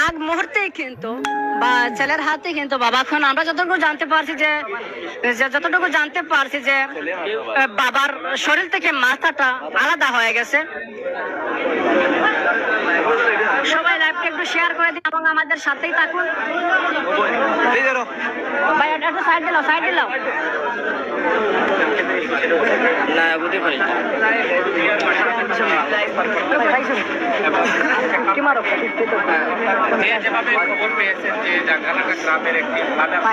আগ মুহূর্তেই কিন্তু বা ছেলের হাতে কিন্তু বাবা এখন আমরা যতটুকু জানতে পারছি যে বাবার শরীর থেকে মাথাটা আলাদা হয়ে গেছে। সবাই লাইভটা একটু শেয়ার করে দিন এবং আমাদের সাথেই থাকুন। ভাই এটা একটু সাইড দিলাও না বুঝতে পারি যেভাবে খবর পেয়েছেন যে জাঙ্গালাটা গ্রামের একটি গ্রামের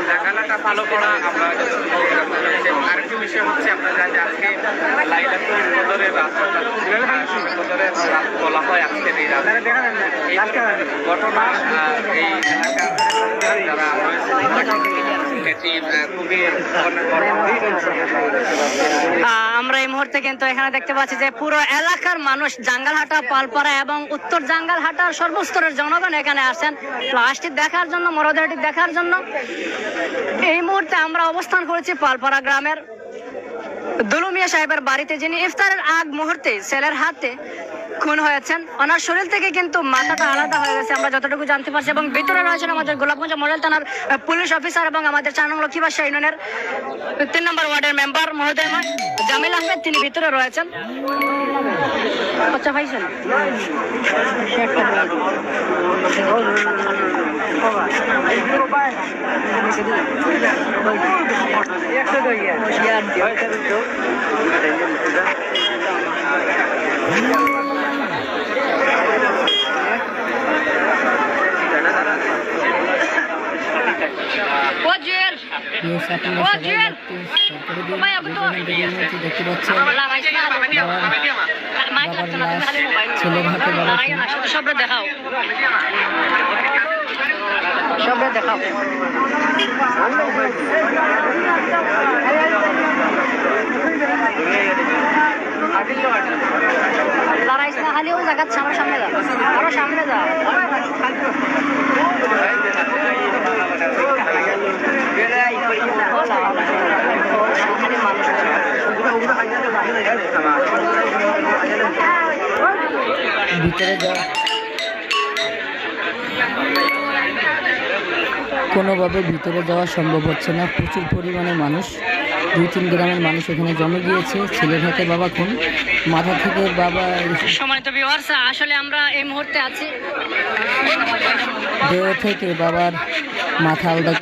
জাঙ্গালাটা ভালো করা আমরা আরেকটি বিষয় হচ্ছে আপনারা জানেন আজকে লাইলাতুল কদরের রাত বলা হয় আজকের এই রাত ঘটনা এই যারা আমরা এই মুহূর্তে কিন্তু এখানে দেখতে পাচ্ছি যে পুরো এলাকার মানুষ জাঙ্গালহাটা, পালপাড়া এবং উত্তর জাঙ্গালহাটার সর্বস্তরের জনগণ এখানে আসেন লাশটি দেখার জন্য, মরদেহটি দেখার জন্য। এই মুহূর্তে আমরা অবস্থান করেছি পালপাড়া গ্রামের দুলু মিয়া সাহেবের বাড়িতে, যিনি ইফতারের আগ মুহূর্তে ছেলের হাতে খুন হয়েছেন। ওনার শরীর থেকে কিন্তু মাথাটা আলাদা হয়ে গেছে আমরা যতটুকু জানতে পারছি, এবং ভিতরে রয়েছেন আমাদের গোলাপগঞ্জ মডেল থানার পুলিশ অফিসার এবং আমাদের 4 নং লক্ষ্মীবাসা ইউনিয়নের 3 নম্বর ওয়ার্ডের মেম্বার মহোদয় জামিল আহমেদ, তিনি ভিতরে রয়েছেন। আচ্ছা ভাইছেন দেখতে পাচ্ছেন ছেলের হাতে সবরে দেখাও লড়াইস না খালি ওই জায়গার সামনে যা, আরো সামনে যা। ভিতরে যাওয়া কোনোভাবে ভিতরে যাওয়া সম্ভব হচ্ছে না, প্রচুর পরিমাণে মানুষ, 2-3 গ্রামের মানুষ এখানে জমে গিয়েছে। ছেলের হাতে বাবা খুন, মাথা থেকে বাবা। সম্মানিত ভিউয়ার্স, আসলে আমরা এই মুহূর্তে আছি দেহ থেকে বাবার মাথা আলাদা